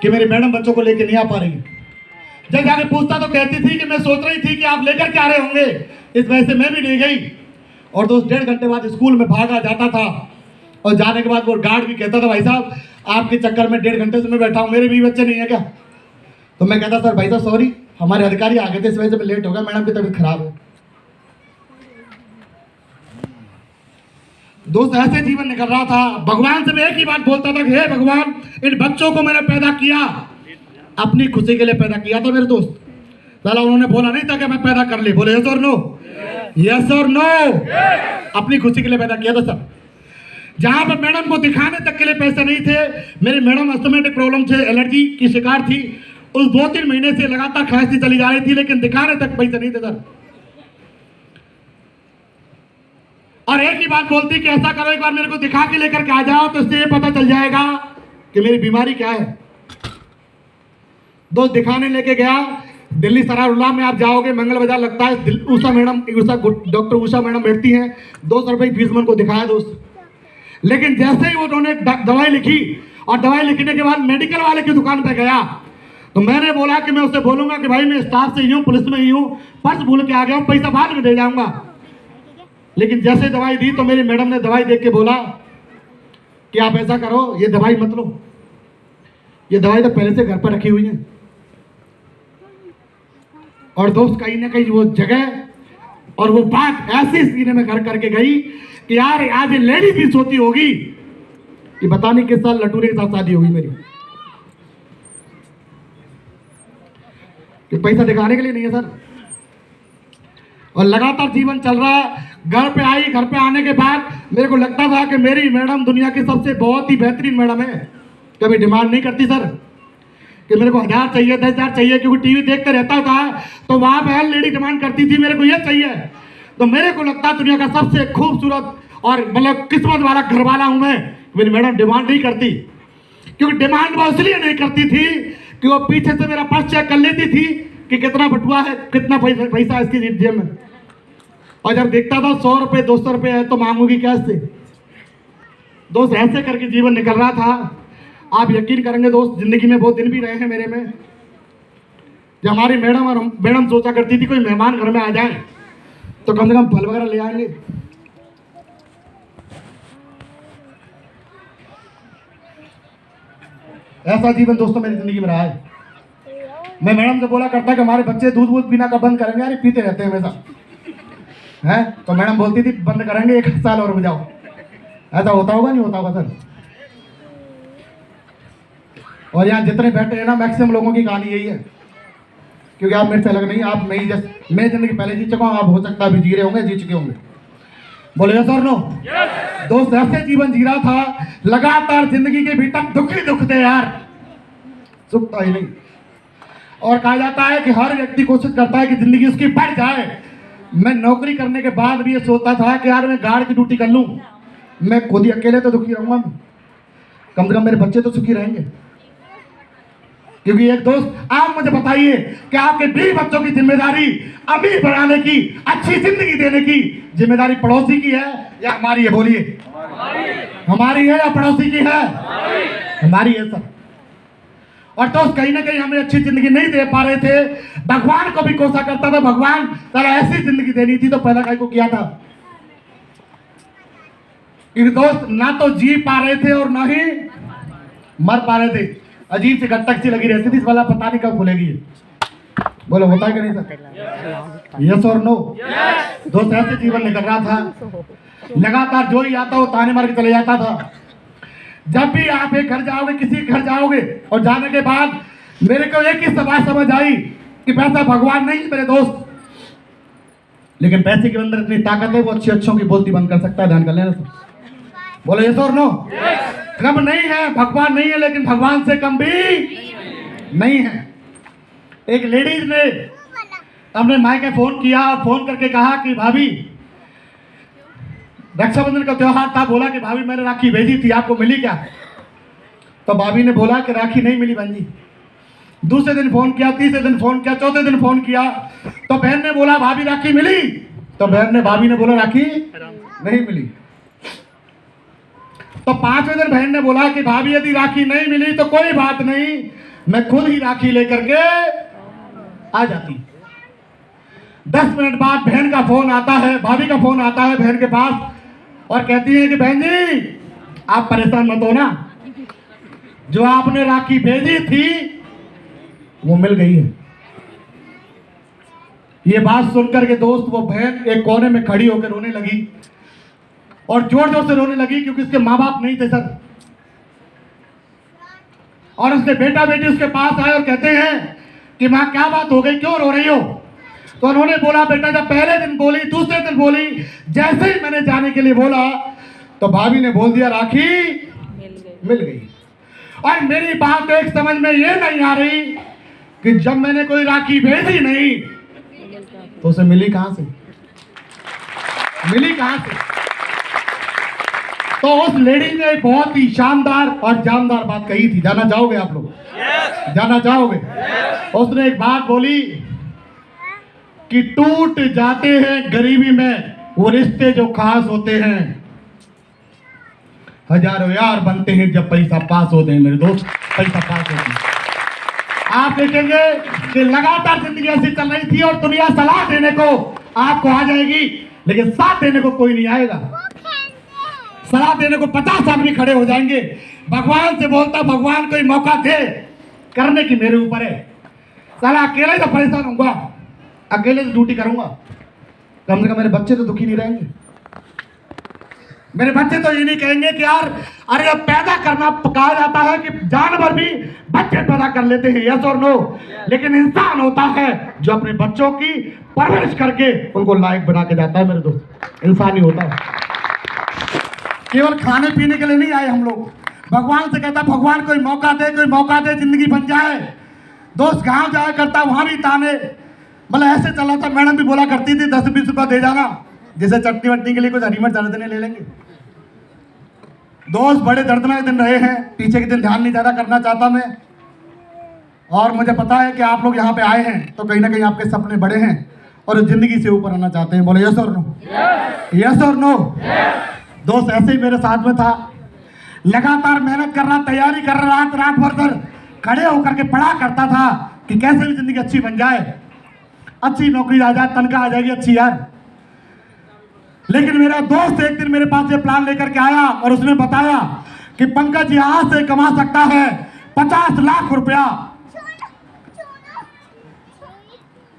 कि मेरी मैडम बच्चों को लेके नहीं आ पा रही है। जब जाके पूछता तो कहती थी कि मैं सोच रही थी कि आप लेकर के आ रहे होंगे, इस वजह से मैं भी नहीं गई। और दोस्त 1.5 घंटे बाद स्कूल में भागा जाता था और जाने के बाद वो गार्ड भी कहता था, भाई साहब आपके चक्कर में 1.5 घंटे से मैं बैठा हूँ, मेरे भी बच्चे नहीं है क्या? तो मैं कहता सर भाई साहब सॉरी, हमारे अधिकारी आ गए थे, इस वजह से मैं लेट हो गया, मैडम की तबीयत खराब है। दोस्त ऐसे जीवन निकल रहा था। भगवान से मैं एक ही बात बोलता था कि हे भगवान, इन बच्चों को मैंने पैदा किया, अपनी खुशी के लिए पैदा किया था मेरे दोस्त। साला उन्होंने बोला नहीं था कि मैं पैदा कर ली, बोले यस और नो, यस और नो, अपनी खुशी के लिए पैदा किया था सर। जहां पर मैडम को दिखाने तक के लिए पैसे नहीं थे, मेरी मैडम अस्थमेटिक प्रॉब्लम से एलर्जी की शिकार थी, उस 2-3 महीने से लगातार खांसती चली जा रही थी, लेकिन दिखाने तक पैसे नहीं थे सर। और एक ही बात बोलती कि ऐसा करो, एक बार मेरे को दिखा के लेकर के आ जाओ, तो इससे ये पता चल जाएगा कि मेरी बीमारी क्या है। दोस्त दिखाने लेके गया, दिल्ली सरारुल्ला में आप जाओगे, मंगल बाजार लगता है, Usha madam, doctor Usha madam बैठती हैं, 200 रुपये की फीस में उनको दिखाया दोस्त। लेकिन जैसे ही उन्होंने दवाई लिखी और दवाई लिखने के बाद मेडिकल वाले की दुकान पे गया, तो मैंने बोला कि मैं उससे बोलूंगा कि भाई मैं स्टाफ से ही हूँ, पुलिस में ही हूँ, पर्स भूल के आ गया हूँ, पैसा बाद में दे जाऊंगा। लेकिन जैसे दवाई दी तो मेरी मैडम ने दवाई देख के बोला कि आप ऐसा करो, ये दवाई मत लो, ये दवाई तो पहले से घर पर रखी हुई है। और दोस्त कहीं ना कहीं वो जगह और वो बात ऐसी सीने में घर करके गई कि यार आज ये लेडी भी सोती होगी कि पता नहीं किस साल लटूरे के साथ शादी होगी मेरी, कि पैसा दिखाने के लिए नहीं है सर। और लगातार जीवन चल रहा है। घर पे आई, घर पे आने के बाद मेरे को लगता था कि मेरी मैडम दुनिया की सबसे बहुत ही बेहतरीन मैडम है, कभी डिमांड नहीं करती सर कि मेरे को 1000 चाहिए, 10,000 चाहिए, क्योंकि टीवी देखते रहता था तो वहां पे हर लेडी डिमांड करती थी मेरे को ये चाहिए। तो मेरे को लगता दुनिया का सबसे खूबसूरत और मतलब किस्मत वाला घर वाला हूं मैं। मेरी मैडम डिमांड नहीं करती, क्योंकि डिमांड वो इसलिए नहीं करती थी कि वो पीछे से मेरा पर्स चेक कर लेती थी कि कितना बटुआ है, कितना पैसा इसकी जेब में, और जब देखता था 100 रुपये 200 रुपये है तो मांगूंगी कैसे। दोस्त ऐसे करके जीवन निकल रहा था। आप यकीन करेंगे दोस्त, जिंदगी में बहुत दिन भी रहे हैं मेरे में, जब हमारी मैडम सोचा करती थी कोई मेहमान घर में आ जाए तो कम से कम फल वगैरह ले आएंगे। ऐसा जीवन दोस्तों मेरी जिंदगी में रहा है। मैं मैडम से बोला करता कि हमारे बच्चे दूध वूध पीना कब बंद करेंगे, अरे पीते रहते हैं हमेशा है। तो मैडम बोलती थी बंद करेंगे 1 साल और रुक जाओ। ऐसा होता होगा नहीं होता होगा सर। और यहाँ जितने बैठे हैं ना, मैक्सिमम लोगों की कहानी यही है, क्योंकि आप मेरे से अलग नहीं, आप मैं जिंदगी पहले जी चुका हूँ, आप हो सकता है अभी जी रहे होंगे, जी चुके होंगे। बोले सर नो। दोस्त ऐसे जीवन जी रहा था, लगातार जिंदगी के भीतर दुख ही दुख थे यार, सुख था ही नहीं। और कहा जाता है कि हर व्यक्ति कोशिश करता है कि जिंदगी उसकी बढ़ जाए। मैं नौकरी करने के बाद भी ये सोचता था कि यार मैं गार्ड की ड्यूटी कर लूं, मैं खुद ही अकेले तो दुखी रहूंगा, कम से कम मेरे बच्चे तो सुखी रहेंगे। क्योंकि एक दोस्त, आप मुझे बताइए कि आपके 20 बच्चों की जिम्मेदारी अमीर बनाने की, अच्छी जिंदगी देने की जिम्मेदारी पड़ोसी की है या हमारी है? बोलिए, हमारी है या पड़ोसी की है? हमारी है सर। और दोस्त कहीं ना कहीं हमें अच्छी जिंदगी नहीं दे पा रहे थे। भगवान को भी कोसा करता था, भगवान साला ऐसी जिंदगी देनी थी तो पैदा काहे को किया था। क्योंकि दोस्त ना तो जी पा रहे थे और ना ही मर पा रहे थे। अजीब सी गट्टक सी लगी रहती थी, इस वाला पता नहीं कब खुलेगी। बोलो होता है कि नहीं सर? यस और नो? दोस्त ऐसे जीवन निकल रहा था। लगातार जो ही आता वो ताने मार के चले जाता था। जब भी आप एक घर जाओगे, किसी घर जाओगे, और जाने के बाद मेरे को एक ही बात समझ आई कि पैसा भगवान नहीं है मेरे दोस्त, लेकिन पैसे के अंदर इतनी ताकत है, वो अच्छों की बोलती बंद कर सकता है। ध्यान कर लेना सर। बोलो यस और नो? कम नहीं है, भगवान नहीं है, लेकिन भगवान से कम भी नहीं है। एक लेडीज ने अपने माई के फोन किया और फोन करके कहा कि भाभी, रक्षाबंधन का त्योहार था, बोला कि भाभी मैंने राखी भेजी थी, आपको मिली क्या? तो भाभी ने बोला कि राखी नहीं मिली बहन जी। दूसरे दिन फोन किया, तीसरे दिन फोन किया, चौथे दिन फोन किया, तो बहन ने बोला भाभी राखी मिली? तो भाभी ने बोला राखी नहीं मिली। तो 5वें दिन बहन ने बोला कि भाभी यदि राखी नहीं मिली तो कोई बात नहीं, मैं खुद ही राखी लेकर के आ जाती। 10 मिनट बाद बहन का फोन आता है, भाभी का फोन आता है बहन के पास और कहती है कि बहन जी आप परेशान मत हो ना, जो आपने राखी भेजी थी वो मिल गई है। ये बात सुनकर के दोस्त वो बहन एक कोने में खड़ी होकर रोने लगी और जोर जोर से रोने लगी क्योंकि उसके माँ बाप नहीं थे सर। और उसके बेटा बेटी उसके पास आए और कहते हैं कि माँ क्या बात हो गई, क्यों रो रही हो? तो उन्होंने बोला बेटा जब पहले दिन बोली, दूसरे दिन बोली, जैसे ही मैंने जाने के लिए बोला तो भाभी ने बोल दिया राखी मिल गई। और मेरी बात एक समझ में ये नहीं आ रही कि जब मैंने कोई राखी भेजी नहीं तो उसे मिली कहां से, मिली कहां से? तो उस लेडी ने बहुत ही शानदार और जानदार बात कही थी। जाना चाहोगे आप लोग? जाना चाहोगे? उसने एक बात बोली कि टूट जाते हैं गरीबी में वो रिश्ते जो खास होते हैं, हजारों यार बनते हैं जब पैसा पास होते हैं। मेरे दोस्त पैसा पास होते हैं। आप देखेंगे कि लगातार जिंदगी ऐसी चल रही थी और दुनिया सलाह देने को आपको आ जाएगी लेकिन साथ देने को कोई नहीं आएगा। सलाह देने को 50 आदमी खड़े हो जाएंगे। भगवान से बोलता भगवान कोई मौका दे करने की मेरे ऊपर है। साला अकेले तो परेशान होऊंगा, अकेले तो ड्यूटी करूंगा, कम से कम मेरे बच्चे तो दुखी नहीं रहेंगे। मेरे बच्चे तो ये नहीं कहेंगे कि यार अरे अब पैदा करना कहा जाता है कि जानवर भी बच्चे पैदा कर लेते हैं, यस और नो, लेकिन इंसान होता है जो अपने बच्चों की परवरिश करके उनको लायक बना के जाता है। मेरे दोस्त इंसान ही होता है। केवल खाने पीने के लिए नहीं आए हम लोग। भगवान से कहता भगवान कोई मौका दे, कोई मौका दे, जिंदगी बन जाए। दोस्त गाँव जाया करता, वहां भी ताने, मतलब ऐसे चला था। मैडम भी बोला करती थी 10-20 रुपया दे जाना, जैसे चटनी वटनी के लिए कुछ हरी मिर्च दर्द ले लेंगे। दोस्त बड़े दर्दनाक दिन रहे हैं, पीछे के दिन ध्यान नहीं ज्यादा करना चाहता मैं। और मुझे पता है कि आप लोग यहाँ पे आए हैं तो कहीं ना कहीं आपके सपने बड़े हैं और जिंदगी से ऊपर आना चाहते हैं। बोले यस और नो? यस और नो? दोस्त ऐसे ही मेरे साथ में था, लगातार मेहनत कर रहा, तैयारी कर रहा, रात भर कर खड़े होकर के पढ़ा करता था कि कैसे भी जिंदगी अच्छी बन जाए, अच्छी नौकरी आ जाए, तनख्वाह आ जाएगी अच्छी यार। लेकिन मेरा दोस्त एक दिन मेरे पास ये प्लान लेकर के आया और उसने बताया कि पंकज यहां से कमा सकता है 50 लाख रुपया।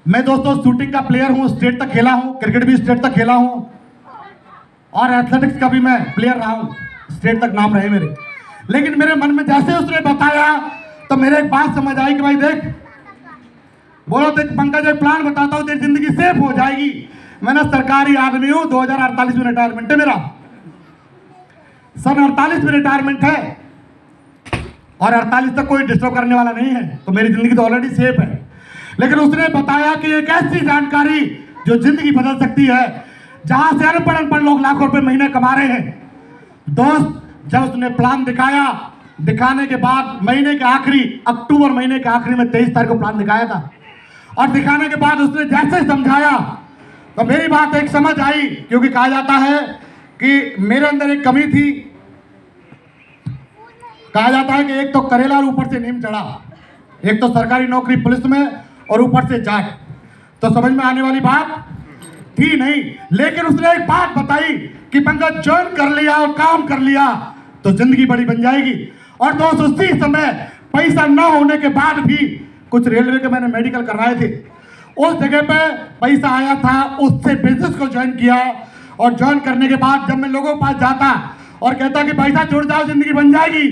मैं दोस्तों शूटिंग का प्लेयर हूं, स्टेट तक खेला हूं, क्रिकेट भी स्टेट तक खेला हूं और एथलेटिक्स का भी मैं प्लेयर रहा हूं, स्टेट तक नाम रहे मेरे। लेकिन मेरे मन में जैसे उसने बताया तो मेरे एक बात समझ आई कि भाई देख, बोलो देख पंकज एक प्लान बताता हूं, तेरी जिंदगी सेफ हो जाएगी। मैंने सरकारी आदमी हूं, 2048 में रिटायरमेंट है मेरा, सन 48 में रिटायरमेंट है और 48 तक कोई डिस्टर्ब करने वाला नहीं है, तो मेरी जिंदगी तो ऑलरेडी सेफ है। लेकिन उसने बताया कि एक ऐसी जानकारी जो जिंदगी बदल सकती है, जहां से अनपढ़ लोग लाखों रुपए महीने कमा रहे हैं। दोस्त जब उसने प्लान दिखाया, दिखाने के बाद महीने के आखिरी, अक्टूबर महीने के आखिरी में 23 तारीख को प्लान दिखाया था और दिखाने के बाद उसने जैसे समझाया तो मेरी बात एक समझ आई, क्योंकि कहा जाता है कि मेरे अंदर एक कमी थी। कहा जाता है कि एक तो करेला और ऊपर से नीम चढ़ा, एक तो सरकारी नौकरी पुलिस में और ऊपर से जाट, तो समझ में आने वाली बात थी नहीं। लेकिन उसने एक बात बताई कि पंकज ज्वाइन कर लिया और काम कर लिया तो जिंदगी बड़ी बन जाएगी। और दोस्त उसी समय पैसा न होने के बाद भी कुछ रेलवे के मैंने मेडिकल करवाए थे, उस जगह पे पैसा आया था, उससे बिजनेस को ज्वाइन किया। और ज्वाइन करने के बाद जब मैं लोगों के पास जाता और कहता कि पैसा जुड़ जाओ जिंदगी बन जाएगी,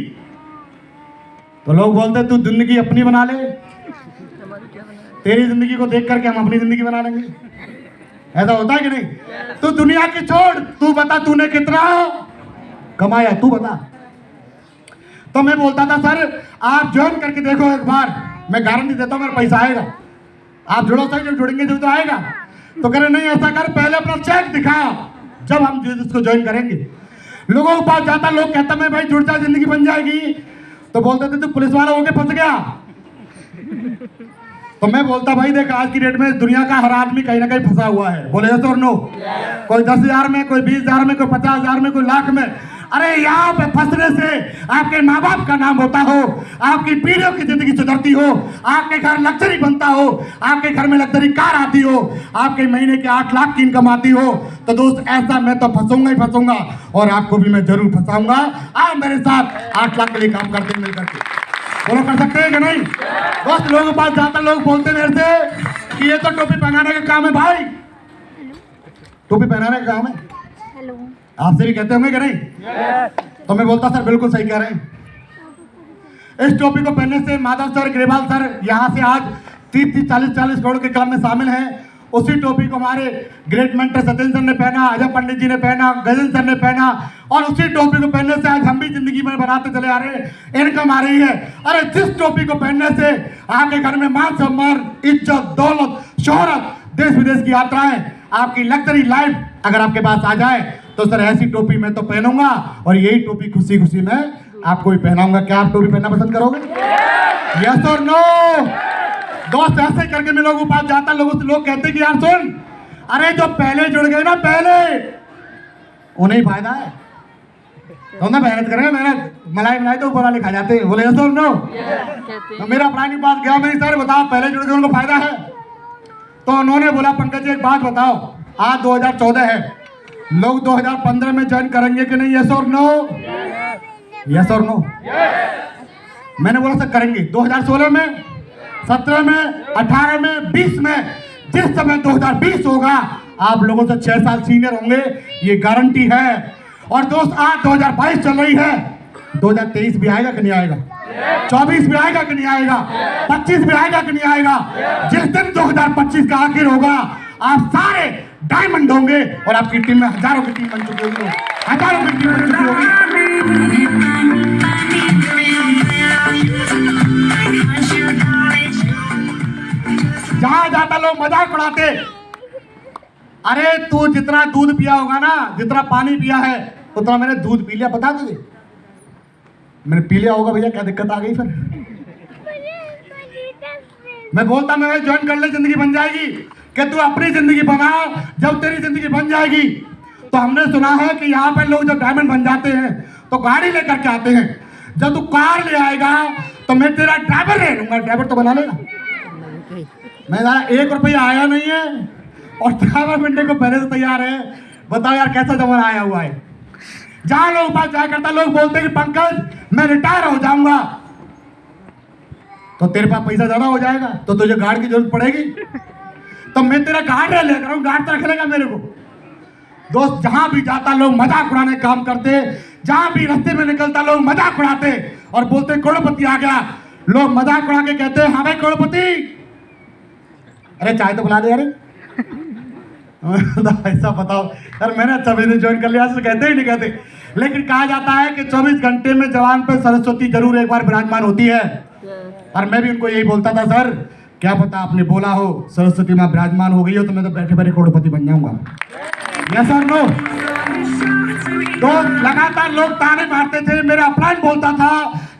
तो लोग बोलते तू जिंदगी अपनी बना ले, तेरी जिंदगी को देख करके हम अपनी जिंदगी बना लेंगे। ऐसा होता है कि नहीं? तू दुनिया की छोड़, तू बता तूने कितना कमाया, तू बता। तो मैं बोलता था सर आप ज्वाइन करके देखो एक बार, मैं गारंटी देता हूं मेरा पैसा आएगा। आप जुड़ो सर, जब जुड़ेंगे जब तो आएगा। तो कह रहे नहीं ऐसा कर, पहले अपना चेक दिखा, जब हम इसको ज्वाइन करेंगे। लोगों के पास जाता, लोग कहता मैं भाई जुड़ जा जिंदगी बन जाएगी, तो बोलते थे तू पुलिस वाला होके फंस गया। तो मैं बोलता भाई देख आज की डेट में दुनिया का हर आदमी कहीं ना कहीं फंसा हुआ है। बोले यस और नो? कोई 10,000 में, कोई 20,000 में, कोई 50,000 में, कोई लाख में। अरे यहाँ पे फंसने से आपके माँ बाप का नाम होता हो, आपकी पीढ़ियों की जिंदगी सुधरती हो, आपके घर लग्जरी बनता हो, आपके घर में लग्जरी कार आती हो, आपके महीने के 8 लाख की इनकम आती हो, तो दोस्त ऐसा मैं तो फंसूंगा ही फंसूंगा और आपको भी मैं जरूर फंसाऊंगा। आप मेरे साथ 8 लाख के लिए काम करते मिल करके बोलो, कर सकते हैं कि नहीं? दोस्त लोगों के पास जाता लोग बोलते मेरे से कि ये तो टोपी पहनाने का काम है भाई, टोपी पहनाने का काम है। हेलो, आपसे भी कहते होंगे कि नहीं? तो मैं बोलता सर बिल्कुल सही कह रहे हैं। इस टोपी को पहनने से माधव सर, ग्रेवाल सर यहाँ से आज 30-40 करोड़ के क्लब में शामिल हैं। उसी टोपी को हमारे ग्रेट मेंटर सत्येंद्र सर ने पहना, अजय पंडित जी ने पहना, गजन सर ने पहना, और उसी टोपी को पहनने से आज हम भी जिंदगी में बनाते चले आ रहे हैं, इनकम आ रही है। अरे जिस टोपी को पहनने से आपके घर में मान सम्मान, इज्जत, दौलत, शोहरत, देश विदेश की यात्राएं, आपकी लग्जरी लाइफ अगर आपके पास आ जाए तो सर ऐसी टोपी मैं तो पहनूंगा और यही टोपी खुशी खुशी मैं आपको भी पहनाऊंगा। क्या आप टोपी पहनना पसंद करोगे? यस और नो? दोस्त ऐसे करके मैं लोगों के पास जाता, लोगों से लोग कहते कि यार सुन, अरे जो पहले जुड़ गए ना, पहले उन्हें फायदा है, तो ना मेहनत करेंगे, मेहनत मलाई बनाई तो ऊपर वाले खा जाते हैं। बोले यस और नो? तो मेरा अपरानी पास गया, मेरी सर बताओ पहले जुड़ गए उनको फायदा है? तो उन्होंने बोला पंकज जी एक बात बताओ, आज 2014 है, लोग 2015 में ज्वाइन करेंगे कि नहीं? यस और नो? यस और नो? मैंने बोला सर करेंगे। 2016 में, 17 में, 18 में, 20 में, जिस समय 2020 होगा आप लोगों से 6 साल सीनियर होंगे, ये गारंटी है। और दोस्त आज 2022 चल रही है, 2023 भी आएगा कि नहीं आएगा? 24 भी आएगा कि नहीं आएगा? 25 भी आएगा कि नहीं आएगा? जिस दिन 2025 का आखिर होगा आप सारे डायमंड होंगे और आपकी टीम में हजारों की टीम बन चुकी होगी, हजारों की टीम बन चुकी होगी। जहां जाता लोग मजाक उड़ाते, अरे तू जितना दूध पिया होगा ना, जितना पानी पिया है उतना मैंने दूध पी लिया, बता तुझे मैंने पी लिया होगा भैया, क्या दिक्कत आ गई फिर? मैं बोलता मैं ज्वाइन कर ले, जिंदगी बन जाएगी। कि तू अपनी जिंदगी बना, जब तेरी जिंदगी बन जाएगी। तो हमने सुना है कि यहाँ पे लोग जब डायमंड बन जाते हैं तो गाड़ी लेकर के आते हैं, जब तू कार ले आएगा तो मैं तेरा ड्राइवर ले लूंगा। ड्राइवर तो बना लेगा? मेरा 1 रुपया आया नहीं है और ड्राइवर बनने को पहले से तैयार है। बताओ यार कैसा जमाना आया हुआ है। जहां लोग बात जाया करता, लोग बोलते हैं कि पंकज मैं रिटायर हो जाऊंगा, तो तेरे पास पैसा ज्यादा हो जाएगा तो तुझे गार्ड की जरूरत पड़ेगी, तो मैं तेरा गार्ड ले लेकर आऊं, गार्ड तो रख लेगा मेरे को। दोस्त जहां भी जाता लोग मजाक उड़ाने काम करते, जहां भी रास्ते में निकलता लोग मजाक उड़ाते और बोलते करोड़पति आ गया। लोग मजाक उड़ा के कहते हैं हाँ भाई करोड़पति, अरे चाय तो बुला दे यार। ऐसा बताओ यार, मैंने अच्छा बिजनेस ज्वाइन कर लिया, कहते ही नहीं कहते। लेकिन कहा जाता है कि 24 घंटे में जवान पे सरस्वती जरूर एक बार विराजमान होती है। और मैं भी उनको यही बोलता था, सर क्या पता आपने बोला हो सरस्वती माँ विराजमान हो गई हो तो मैं तो बैठे बैठे करोड़पति बन जाऊंगा। यस और नो? तो लगातार लोग ताने मारते थे, मेरा अपलाइन बोलता था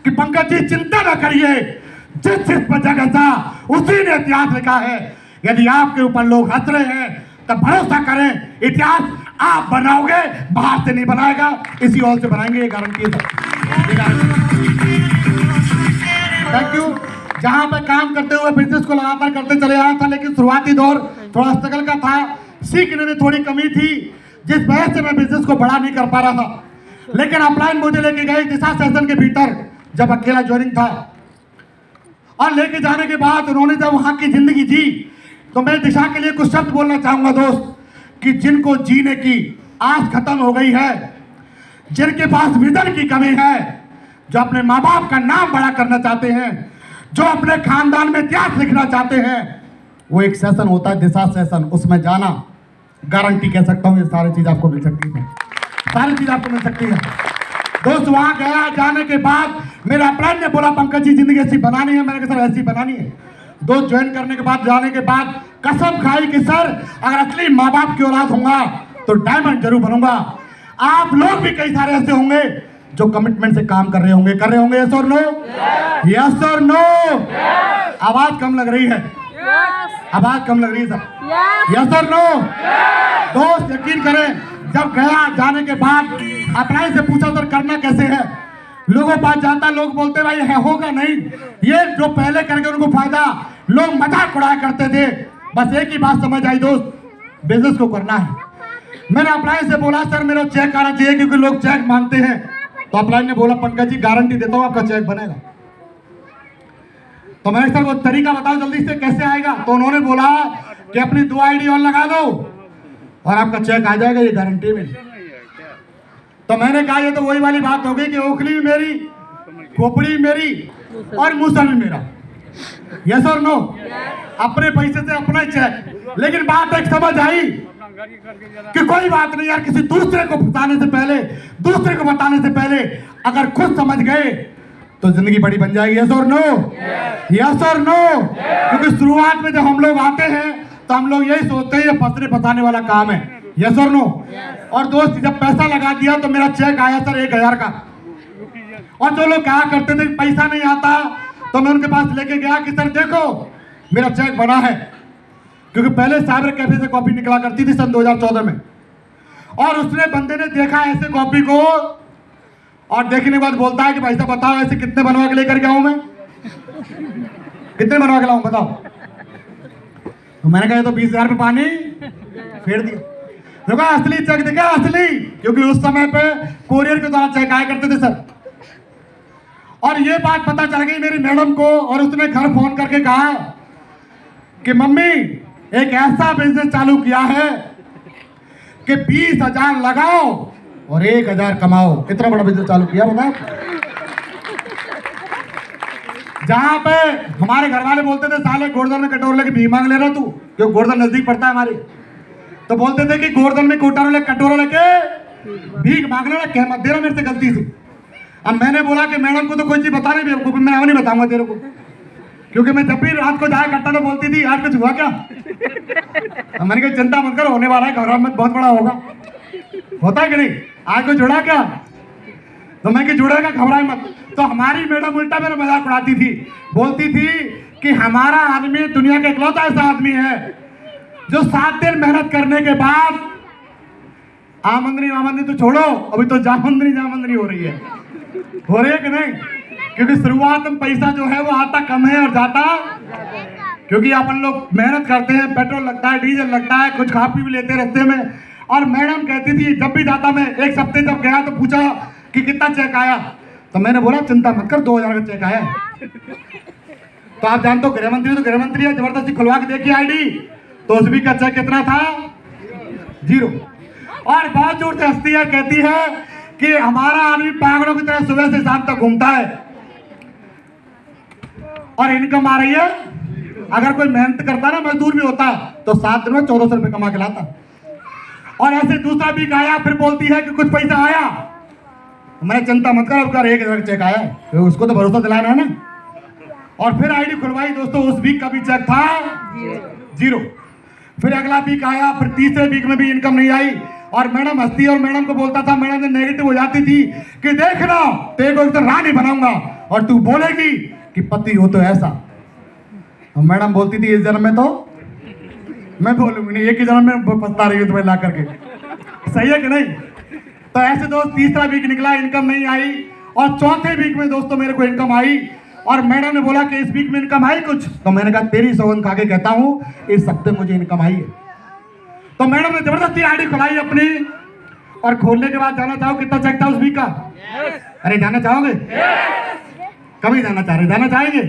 कि पंकज जी चिंता न करिए, जिस पर जगह था उसी ने इतिहास लिखा है। यदि आपके ऊपर लोग हंस रहे हैं तो भरोसा करें, इतिहास आप बनाओगे, बाहर से नहीं बनाएगा, इसी हॉल से बनाएंगे, ये गारंटी है। Thank you. जहां पे काम करते हुए बिजनेस को लगातार करते चले आया था, लेकिन शुरुआती दौर थोड़ा स्ट्रगल का था, सीखने में थोड़ी कमी थी, जिस वजह से मैं बिजनेस को बड़ा नहीं कर पा रहा था। लेकिन अपलाइन मुझे लेके गए दिशा सेशन के भीतर, जब अकेला ज्वाइनिंग था, और लेके जाने के बाद उन्होंने जब वहां की जिंदगी जी, तो मैं दिशा के लिए कुछ शब्द बोलना चाहूंगा दोस्त, कि जिनको जीने की आस खत्म हो गई है, जिनके पास विजन की कमी है, जो अपने माँ बाप का नाम बड़ा करना चाहते हैं, जो अपने खानदान में इतिहास लिखना चाहते हैं, वो एक सेशन होता है दिशा सेशन, उसमें जाना गारंटी कह सकता हूँ ये सारी चीज आपको मिल सकती है, सारी चीज आपको मिल सकती है। दोस्त वहां गया, जाने के बाद मेरा अपलाइन ने बोला पंकज जी जिंदगी ऐसी बनानी है, मैंने कहा सर ऐसी बनानी है। दोस्त ज्वाइन करने के बाद, जाने के बाद कसम खाई कि सर अगर असली माँ बाप की औलाद होगा तो डायमंड जरूर बनूंगा। आप लोग भी कई सारे ऐसे होंगे जो कमिटमेंट से काम कर रहे होंगे। यस और नो? यस और नो? आवाज कम लग रही है, आवाज कम लग रही है सर। यस और नो? दोस्त यकीन करें, जब गया, जाने के बाद अप्लाई से पूछा उधर करना कैसे है, लोगों पास जाता, लोग बोलते भाई है होगा नहीं, ये जो पहले करके उनको फायदा, लोग मजाक उड़ाया करते थे। बस एक ही बात समझ आई दोस्त, बिजनेस को करना है। मैंने अप्लाई से बोला सर मेरा चेक आना चाहिए क्योंकि लोग चेक मांगते हैं। तो अप्लाई ने बोला पंकज जी गारंटी देता हूँ आपका चेक बनेगा। तो मैंने सर वो तरीका बताओ जल्दी से कैसे आएगा। तो उन्होंने बोला कि अपनी 2 आईडी और लगा दो और आपका चेक आ जाएगा, ये गारंटी में। तो मैंने कहा ये तो वही वाली बात हो गई कि ओखली भी मेरी, खोपड़ी मेरी और मूसल भी मेरा। यस और नो? अपने पैसे से अपना चेक। लेकिन बात एक समझ आई कि कोई बात नहीं यार, किसी दूसरे को फंसाने से पहले, दूसरे को बताने से पहले अगर खुद समझ गए तो जिंदगी बड़ी बन जाएगी। यस और नो? यस और नो? क्योंकि शुरुआत में जब हम लोग आते हैं तो हम लोग यही सोचते हैं ये फंसने फंसाने वाला काम है। यस और नो? और दोस्त जब पैसा लगा दिया तो मेरा चेक आया सर 1000 का। और जो लोग कहा करते थे पैसा नहीं आता तो मैं उनके पास लेके गया कि सर देखो मेरा चेक बना है, क्योंकि पहले साइबर कैफे से कॉपी निकला करती थी सन 2014 में। और उसने बंदे ने देखा ऐसे कॉपी को और देखने के बाद बोलता है कि भाई साहब बताओ ऐसे कितने बनवा के लेकर के आऊं मैं, कितने बनवा के लाऊं बताओ। तो मैंने कहा तो 20,000 पे पानी फेर दिया। देखो असली चेक देखा, असली, क्योंकि उस समय पे कोरियर के द्वारा चेक आया करते थे सर। और ये बात पता चल गई मेरी मैडम को और उसने घर फोन करके कहा कि मम्मी एक ऐसा बिजनेस चालू किया है कि 20,000 लगाओ और 1,000 कमाओ। कितना बड़ा बिजनेस चालू किया बताओ। जहां पे हमारे घर वाले बोलते थे साले गोवर्धन में कटोरे लेके भीख मांग ले रहा तू, क्योंकि गोवर्धन नजदीक पड़ता है हमारे, तो बोलते थे कि गोवर्धन में कटोरा लेके भीख मांग लेना, कह मत दे रहा, मेरे से गलती से। अब मैंने बोला कि मैडम को तो कोई चीज बता नहीं, बेवकूफ मैं नहीं बताऊंगा तेरे को, क्योंकि मैं जब भी रात को जाया करता तो बोलती थी आज कुछ हुआ क्या। मैंने कहा चिंता मत करो, होने वाला है, घबराहट मत, बहुत बड़ा होगा। होता है कि नहीं, आज को जुड़ा क्या, तो मैं कि जुड़ेगा घबराए मत। तो हमारी मैडम उल्टा मेरा मजाक उड़ाती थी, बोलती थी कि हमारा आदमी दुनिया का इकलौता ऐसा आदमी है जो 7 दिन मेहनत करने के बाद आमंदनी तो छोड़ो, अभी तो जामंदनी हो रही है कि नहीं। क्योंकि शुरुआत में पैसा जो है वो आता कम है और जाता, क्योंकि अपन लोग मेहनत करते हैं, पेट्रोल लगता है, डीजल लगता है, कुछ खा पी भी लेते हैं रास्ते में। और मैडम कहती थी जब भी जाता, मैं एक हफ्ते जब गया तो पूछा कि कितना चेक आया, तो मैंने बोला चिंता मत कर 2,000 का चेक आया। तो आप जानते हो गृह मंत्री तो गृह मंत्री है, जबरदस्ती खुलवा के देखिए आईडी, तो उसभी का चेक कितना था, 0। और बहुत जोर से हंसती है, कहती है कि हमारा आदमी पागलों की तरह सुबह से शाम तक घूमता है और इनकम आ रही है। अगर कोई मेहनत करता ना, मजदूर भी होता, तो 7 दिन में 1,400 रुपये कमा के लाता। और ऐसे दूसरा भी आया, फिर बोलती है कि कुछ पैसा आया, मैं चिंता मत कर, आपका 1,000 चेक आया, तो उसको तो भरोसा दिलाना है ना। और फिर आईडी खुलवाई दोस्तों, उस वीक का भी चेक था 0। फिर अगला वीक आया, फिर तीसरे वीक में भी इनकम नहीं आई। और मैडम हंसती और मैडम को बोलता था, मैडम ने नेगेटिव हो जाती थी कि देखना तेरे को एकदम रानी बनाऊंगा और तू बोलेगी कि पति हो तो ऐसा। और मैडम बोलती थी इस जन्म में तो मैं बोलूंगी नहीं, एक ही जन्म में पछता रही हूँ तुम्हें ला करके, सही है कि नहीं। तो ऐसे दोस्त तीसरा वीक निकला, इनकम नहीं आई। और चौथे वीक में दोस्तों मेरे को इनकम आई। और मैडम ने बोला कि इस वीक में इनकम आई कुछ, तो मैंने कहा तेरी सौगंध खा के कहता हूँ इस हफ्ते मुझे इनकम आई है। तो मैडम ने जबरदस्ती आईडी खुलाई अपनी, और खोलने के बाद जाना चाहो कितना चेक था उस वीक का? अरे जाना चाहोगे? कभी जाना चाह रहे, जाना चाहेंगे?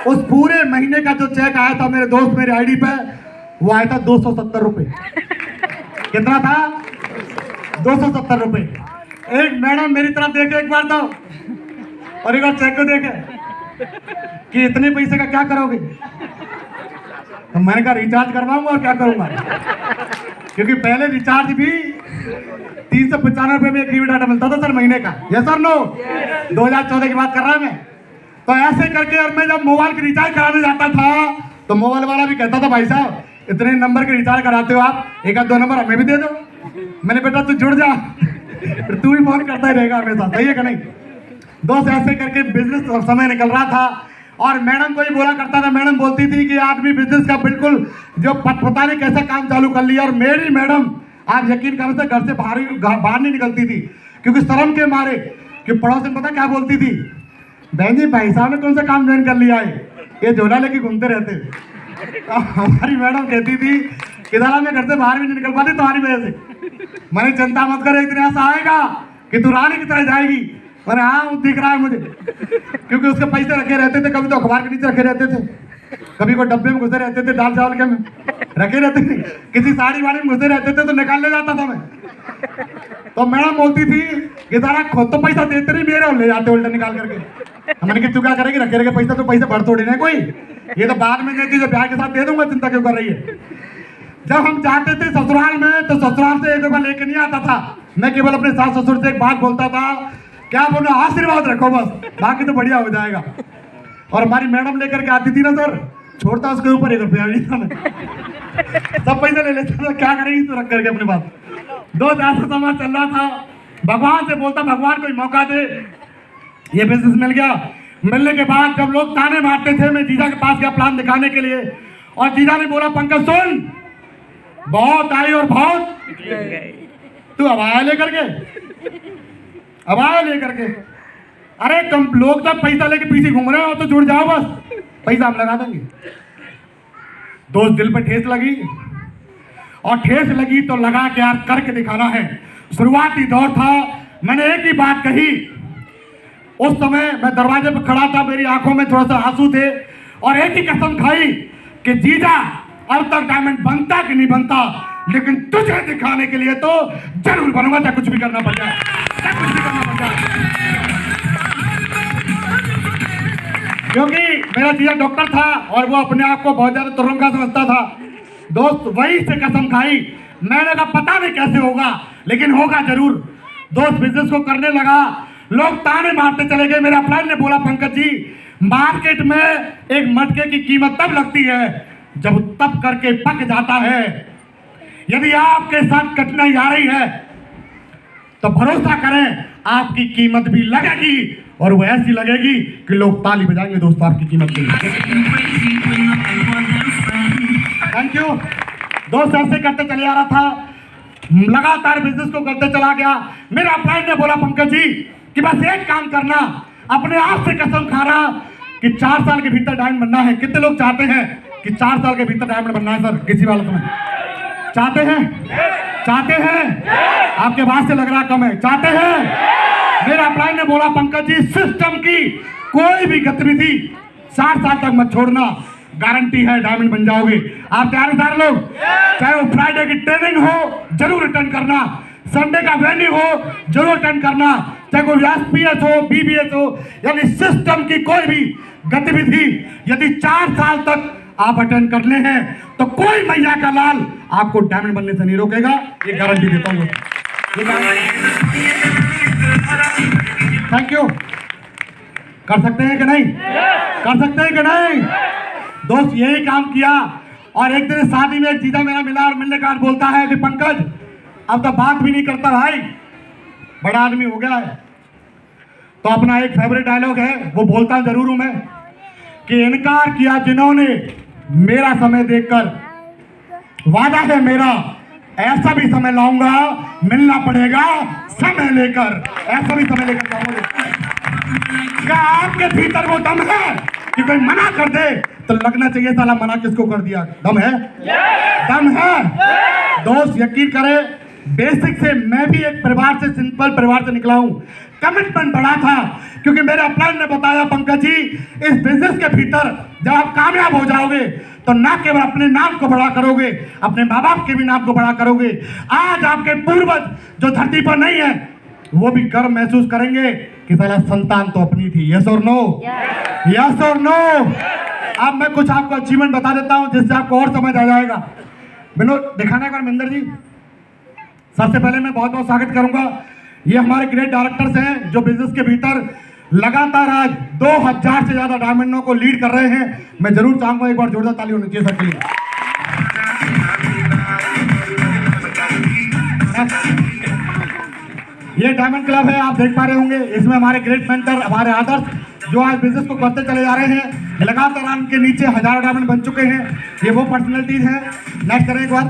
उस पूरे महीने का जो चेक आया था मेरे दोस्त मेरे आईडी पे, वो आया था 270 रुपए। कितना था? 270 रुपए। एक मैडम मेरी तरफ देखे एक बार तो, और एक बार चेक को देखे कि इतने पैसे का क्या करोगे। तो मैंने कहा रिचार्ज करवाऊंगा और क्या करूंगा, क्योंकि पहले रिचार्ज भी 395 रुपये में 1 GB डाटा मिलता था सर महीने का। Yes sir no? 2014 की बात कर रहा मैं। तो ऐसे करके और मैं जब मोबाइल की रिचार्ज कराने जाता था तो मोबाइल वाला भी कहता था भाई साहब इतने नंबर के रिचार्ज कराते हो आप, 1-2 नंबर हमें भी दे दो। मैंने बेटा तू जुड़ जा, फिर तू भी फोन करता ही रहेगा हमेशा, सही है कि नहीं। दोस्त ऐसे करके बिजनेस और समय निकल रहा था। और मैडम को ही बोला करता था, मैडम बोलती थी कि आदमी बिजनेस का बिल्कुल जो पता नहीं कैसा काम चालू कर लिया। और मेरी मैडम आप यकीन करो तो घर से बाहर नहीं निकलती थी, क्योंकि शर्म के मारे कि पड़ोस में पता क्या बोलती थी, बहन जी भाई साहब ने कौन सा काम ज्वाइन कर लिया है, ये झोला लेके घूमते रहते। तो हमारी मैडम कहती थी कि दादा मैं घर से बाहर भी नहीं निकल पाती तुम्हारी वजह से। मैंने चिंता मत कर, एक दिन ऐसा आएगा कि तू रानी की तरह जाएगी। मैंने हाँ दिख रहा है मुझे, क्योंकि उसके पैसे रखे रहते थे, कभी तो अखबार के नीचे रखे रहते थे, कभी कोई डब्बे में घुसे रहते थे, दाल चावल के में रखे रहते थे, किसी साड़ी वाड़ी में घुसे रहते थे तो निकाल ले जाता था मैं। तो मैडम बोलती थी कि सारा खुद तो पैसा देते नहीं, मेरे ले जाते उल्टा निकाल करके। मैंने कहा तू क्या करेगी, रखे रखे पैसा, तो पैसे भर थोड़ी ना कोई, ये तो बाद में देती, जब ब्याह के साथ दे दूंगा, चिंता क्यों कर रही है। जब हम जाते थे ससुराल में तो ससुराल से एक रुपया लेके नहीं आता था, मैं केवल अपने सास ससुर से एक बात बोलता था, क्या बोलो आशीर्वाद रखो बस, बाकी तो बढ़िया हो जाएगा। और हमारी मैडम लेकर के आती थी ना सर, छोड़ता उसके ऊपर 1 रुपया नहीं था मैं, सब पैसे ले लेता था, क्या करेगी तू रख करके अपने पास। 2 समाज चल रहा था, भगवान से बोलता भगवान कोई मौका दे, ये बिजनेस मिल गया। मिलने के बाद जब लोग ताने मारते थे, मैं जीजा के पास गया प्लान दिखाने के लिए, और जीजा ने बोला पंकज सुन, बहुत आई और बहुत तू अब आया लेकर के, अब आया लेकर के, अरे कम लोग जब पैसा लेके पीछे घूम रहे हो तो जुड़ जाओ बस, पैसा हम लगा देंगे। दोस्त दिल पे ठेस लगी, और ठेस लगी तो लगा के यार करके दिखाना है। शुरुआती दौर था, मैंने एक ही बात कही, उस समय मैं दरवाजे पर खड़ा था, मेरी आंखों में थोड़ा सा आंसू थे, और एक ही कसम खाई कि जीजा अब तक डायमंड बनता कि नहीं बनता, लेकिन तुझे दिखाने के लिए तो जरूर बनूंगा, चाहे कुछ भी करना पड़ जाए, चाहे कुछ भी करना पड़ जाए। क्योंकि मेरा जीजा डॉक्टर था और वो अपने आप को बहुत ज्यादा तुरंगा समझता था। दोस्त वही से कसम खाई, मैंने कहा पता नहीं कैसे होगा लेकिन होगा जरूर। दोस्त बिजनेस को करने लगा, लोग ताने मारते चले गए। मेरा अपलाइन ने बोला पंकज जी, मार्केट में एक मटके की कीमत तब लगती है जब तब करके पक जाता है। यदि आपके साथ कठिनाई आ रही है तो भरोसा करें आपकी कीमत भी लगेगी, और वो ऐसी लगेगी कि लोग ताली बजाएंगे दोस्तों आपकी कीमत के लिए। Thank you. दोस्त ऐसे करते चले आ रहा था, लगातार बिजनेस को करते चला गया। मेरा अपलाइन ने बोला पंकज जी कि बस एक काम करना, अपने आप से कसम खा रहा कि 4 साल के भीतर डायमंड बनना है। कितने लोग चाहते हैं कि 4 साल के भीतर डायमंड बनना है? सर किसी वाले समय चाहते हैं? चाहते हैं? आपके बात से लग रहा कम है। चाहते हैं? मेरा अपलाइन ने बोला पंकज जी सिस्टम की कोई भी गतिविधि 60 साल तक मत छोड़ना, गारंटी है डायमंड बन जाओगे। आप तैयार हैं सारे लोग? चाहे वो फ्राइडे की ट्रेनिंग हो जरूर अटेंड करना, संडे का वेन्यू हो जरूर अटेंड करना, चाहे कोई एसपीएस हो बीबीएस हो, यानी सिस्टम की कोई भी गतिविधि यदि 4 साल तक आप अटेंड करने हैं तो कोई मैया का लाल आपको डायमंड बनने से नहीं रोकेगा, ये गारंटी देता हूँ। Thank you. कर सकते हैं कि नहीं? कर सकते हैं कि नहीं? दोस्त यही काम किया, और एक दिन शादी में एक जीजा मेरा मिला और मिलने के बाद बोलता है कि पंकज अब तो बात भी नहीं करता भाई, बड़ा आदमी हो गया है। तो अपना एक फेवरेट डायलॉग है, वो बोलता जरूर हूं मैं, कि इनकार किया जिन्होंने मेरा समय देखकर, वादा है मेरा ऐसा भी समय लाऊंगा, मिलना पड़ेगा समय लेकर, ऐसा भी समय लेकर जाऊंगा। क्या आपके भीतर वो दम है कि कोई मना कर दे तो लगना चाहिए साला मना किसको कर दिया? दम है? दम है? दोस्त यकीन करें, बेसिक से मैं भी एक परिवार से, सिंपल परिवार से निकला हूं। कमिटमेंट बड़ा था, क्योंकि मेरे अपलाइन ने बताया पंकज जी इस बिजनेस के भीतर जब आप कामयाब हो जाओगे तो ना केवल अपने नाम को बड़ा करोगे, अपने माँ बाप के भी नाम को बड़ा करोगे। आज आपके पूर्वज जो धरती पर नहीं है वो भी गर्व महसूस करेंगे कि साला संतान तो अपनी थी। यस और नो? यस और नो? अब मैं कुछ आपको अचीवमेंट बता देता हूं जिससे आपको और समझ आ जाएगा। मैंने दिखाना है मिंदर जी। सबसे पहले मैं बहुत बहुत स्वागत करूंगा, ये हमारे ग्रेट डायरेक्टर्स हैं जो बिजनेस के भीतर लगातार आज 2000 से ज्यादा डायमंडों को लीड कर रहे हैं। मैं जरूर चाहूंगा एक बार जोरदार ताली होनी चाहिए सबके लिए। ये डायमंड क्लब है, आप देख पा रहे होंगे, इसमें हमारे ग्रेट मेंटर, हमारे आदर्श जो आज बिजनेस को करते चले जा रहे हैं। लगातार उनके नीचे हजारों डायमंड बन चुके हैं। ये वो पर्सनैलिटीज हैं। नेक्स्ट करें एक बार,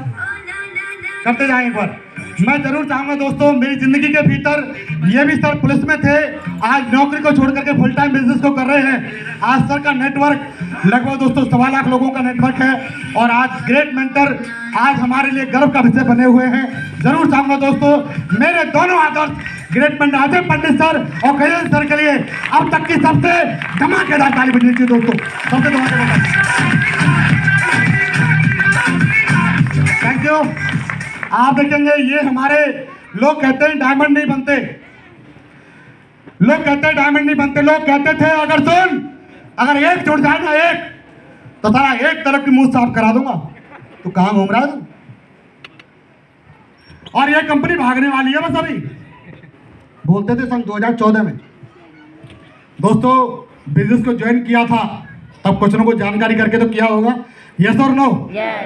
करते जाएं एक बार। मैं जरूर चाहूंगा दोस्तों, मेरी जिंदगी के भीतर ये भी सर पुलिस में थे, आज नौकरी को छोड़ करके फुल टाइम बिजनेस को कर रहे हैं। आज सर का नेटवर्क लगभग दोस्तों 1.25 लाख लोगों का नेटवर्क है और आज ग्रेट मेंटर आज हमारे लिए गर्व का विषय बने हुए हैं। जरूर चाहूंगा दोस्तों, मेरे दोनों आदर्श ग्रेट मेंटर अजय पंडित सर और गजेंद्र सर के लिए अब तक की सबसे धमाकेदार ताली बजनी चाहिए दोस्तों, सबसे धमाकेदार। Thank you. आप देखेंगे ये हमारे लोग कहते हैं डायमंड नहीं बनते, लोग कहते हैं डायमंड नहीं बनते, लोग कहते थे अगर एक जुड़ जाए ना एक तो सारा एक तरफ की मुंह साफ करा दूंगा। तो कहां घूम रहा है तू? और ये कंपनी भागने वाली है बस अभी, बोलते थे सन 2014 में। दोस्तों बिजनेस को ज्वाइन किया था तब कुछ ना कुछ जानकारी करके तो किया होगा, यस और नो?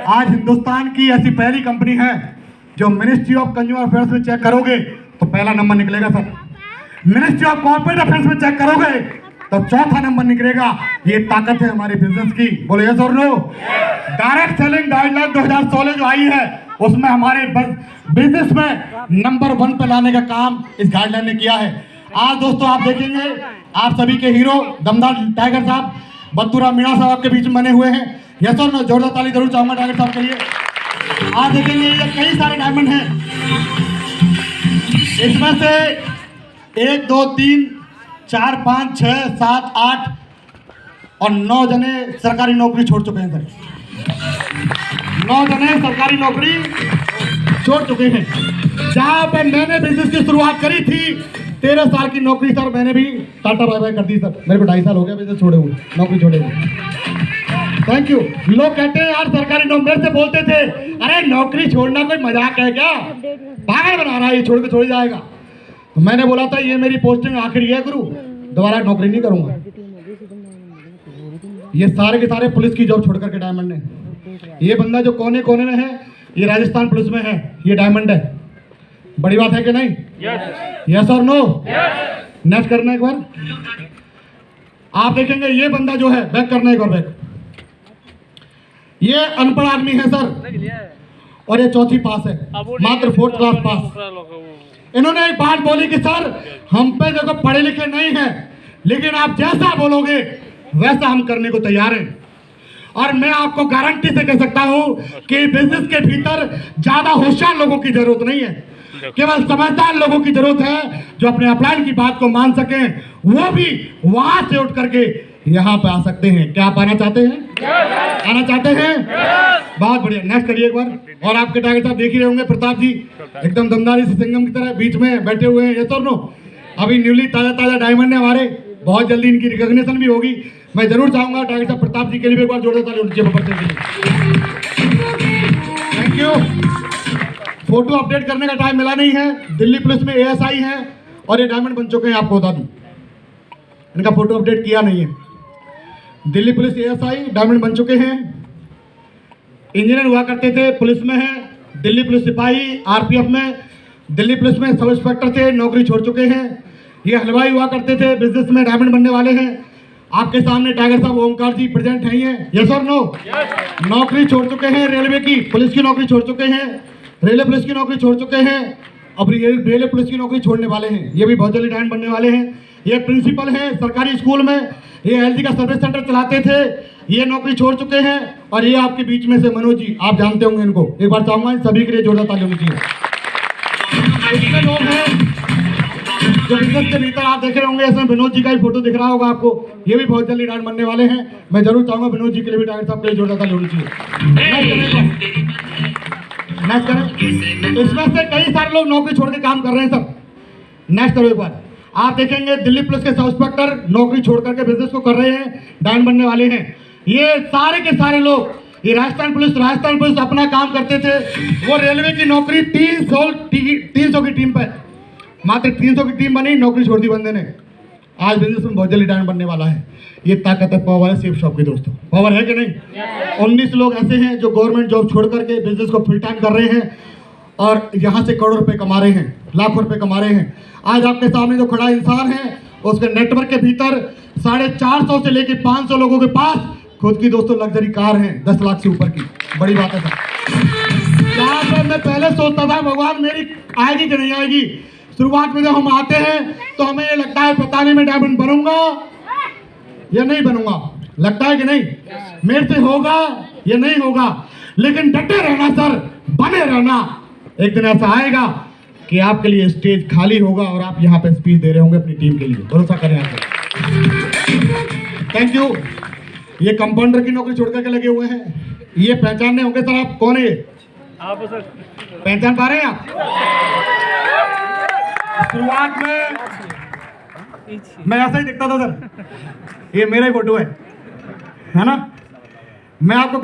आज हिंदुस्तान की ऐसी पहली कंपनी है जो मिनिस्ट्री ऑफ कंज्यूमर अफेयर्स में चेक करोगे तो पहला नंबर निकलेगा sir, ministry of corporate affairs में चेक करोगे तो चौथा नंबर निकलेगा। ये ताकत है हमारे बिजनेस की, बोलो यस और नो? डायरेक्ट सेलिंग गाइडलाइन 2016 जो आई है उसमें हमारे बिजनेस में नंबर 1 पे लाने का काम इस गाइडलाइन ने किया है। आज दोस्तों आप देखेंगे आप सभी के हीरो दमदार टाइगर साहब बत्तूरा मीणा साहब आपके बीच में बने हुए हैं, यस और नो? जोरदार ताली जरूर चाहूंगा टाइगर साहब के लिए। आज देखेंगे ये कई सारे डायमंड हैं, इसमें से 1 2 3 4 5 6 7 8 और 9 जने सरकारी नौकरी छोड़ चुके हैं सर, 9 जने सरकारी नौकरी छोड़ चुके हैं। जहां पे मैंने बिजनेस की शुरुआत करी थी 13 साल की नौकरी सर मैंने भी टाटा बाय बाय कर दी सर, मेरे को 2.5 साल हो गया बिजनेस छोड़े हुए, नौकरी छोड़े हुए। Thank you. लोग कहते हैं यार सरकारी नौकरी, मेरे से बोलते थे अरे नौकरी छोड़ना कोई मजाक है क्या, पागल बना रहा है, ये छोड़ के छोड़ जाएगा। तो मैंने बोला था ये मेरी पोस्टिंग आखिरी है गुरु, दोबारा नौकरी नहीं करूंगा। ये सारे के सारे पुलिस की जॉब छोड़ करके डायमंड ने, ये बंदा जो कोने कोने में है ये राजस्थान पुलिस में है, ये डायमंड है। बड़ी बात है कि नहीं? यस और नो? नेक्स्ट करना एक बार। आप देखेंगे ये बंदा जो है, बैक करना एक बार बैक, ये अनपढ़ आदमी है सर और ये 4th पास है, मात्र 4th क्लास पास। इन्होंने एक बात बोली कि सर हम पे देखो पढ़े लिखे नहीं है लेकिन आप जैसा बोलोगे वैसा हम करने को तैयार हैं। और मैं आपको गारंटी से कह सकता हूं कि बिजनेस के भीतर ज्यादा होशियार लोगों की जरूरत नहीं है, केवल समझदार लोगों की जरूरत है जो अपने अपलाइन की बात को मान सकें, वो भी वहां से उठ करके यहाँ पे आ सकते हैं। क्या आप आना चाहते हैं? आना चाहते हैं? बहुत बढ़िया। नेक्स्ट करिए एक बार। और आपके टारगेट साहब देख ही रहे होंगे, प्रताप जी एकदम दमदारी से सिंगम की तरह बीच में बैठे हुए हैं, ये तो नो अभी न्यूली ताजा डायमंड है हमारे, बहुत जल्दी इनकी रिकॉग्निशन भी होगी। मैं जरूर चाहूंगा टारगेट साहब प्रताप जी के लिए एक बार जोरदार ताली उनके ऊपर के लिए। Thank you. फोटो अपडेट करने का टाइम मिला नहीं है, दिल्ली पुलिस में ASI है और ये डायमंड बन चुके हैं, आपको बता दूं इनका फोटो अपडेट किया नहीं है। दिल्ली पुलिस ASI डायमंड बन चुके हैं, इंजीनियर हुआ करते थे पुलिस में है, दिल्ली पुलिस सिपाही RPF में, दिल्ली पुलिस में सब इंस्पेक्टर थे, नौकरी छोड़ चुके हैं। ये हलवाई हुआ करते थे, बिजनेस में डायमंड बनने वाले हैं। आपके सामने टाइगर साहब ओमकार जी प्रेजेंट हैं, ये यस और नो? नौकरी छोड़ चुके हैं, रेलवे की पुलिस की नौकरी छोड़ चुके हैं, रेलवे पुलिस की नौकरी छोड़ चुके हैं, अब रेलवे पुलिस की नौकरी छोड़ने वाले हैं, ये भी बहुत जल्दी डायमंड बनने वाले हैं। ये प्रिंसिपल हैं सरकारी स्कूल में, ये LG का सर्विस सेंटर चलाते थे, ये नौकरी छोड़ चुके हैं। और ये आपके बीच में से मनोज जी, आप जानते होंगे इनको, एक बार चाहूंगा इन सभी के लिए जोरदार ताली होनी चाहिए। इतने लोग हैं जो बिजनेस के भीतर आप देख रहे होंगे, इसमें विनोद जी का ही फोटो दिख रहा होगा आपको, ये भी बहुत जल्दी डायमंड बनने वाले हैं। मैं जरूर चाहूंगा विनोद जी के लिए भी टाइगर साहब के लिए जोरदार ताली होनी चाहिए। नेक्स्ट करें। इसमें से कई सारे लोग नौकरी छोड़ के काम कर रहे हैं सर, नेक्स्ट करो एक बार। आप देखेंगे दिल्ली पुलिस के सब इंस्पेक्टर नौकरी छोड़ करके बिजनेस को कर रहे हैं, डायमंड बनने वाले हैं। ये सारे के सारे लोग, ये राजस्थान पुलिस अपना काम करते थे, वो रेलवे की नौकरी 300 की टीम पे, मात्र 300 की टीम बनी, नौकरी छोड़ दी बंदे ने। आज बिजनेस में बहुत जल्दी डायमंड बनने वाला है। ये ताकत है, पावर है सेफ शॉप की दोस्तों, पावर है कि नहीं? 19 लोग ऐसे हैं जो गवर्नमेंट जॉब छोड़ करके बिजनेस को फुल टाइम कर रहे हैं और यहाँ से करोड़ों रुपए कमा रहे हैं, लाखों रुपए कमा रहे हैं। आज आपके सामने जो खड़ा इंसान है उसके नेटवर्क के भीतर 450 से लेके 500 लोगों के पास खुद की दोस्तों लग्जरी कार है 10 लाख से ऊपर की, बड़ी बात है सर। यहाँ पे मैं पहले सोचता था भगवान मेरी आएगी कि नहीं आएगी। शुरुआत में जब हम आते हैं तो हमें ये लगता है पता नहीं मैं डायमंड बनूंगा या नहीं बनूंगा, लगता है कि नहीं मेरे से होगा या नहीं होगा, लेकिन डटे रहना सर, बने रहना। एक दिन ऐसा आएगा कि आपके लिए स्टेज खाली होगा और आप यहाँ पे स्पीच दे रहे होंगे अपनी टीम के लिए। भरोसा करें आप। Thank you. ये कंपाउंडर की नौकरी छोड़ करके लगे हुए हैं, ये पहचानने होंगे सर आप कौन है? आप सर पहचान पा रहे हैं आप? शुरुआत में मैं ऐसा ही दिखता था सर, ये मेरा ही फोटो है ना। मैं आपको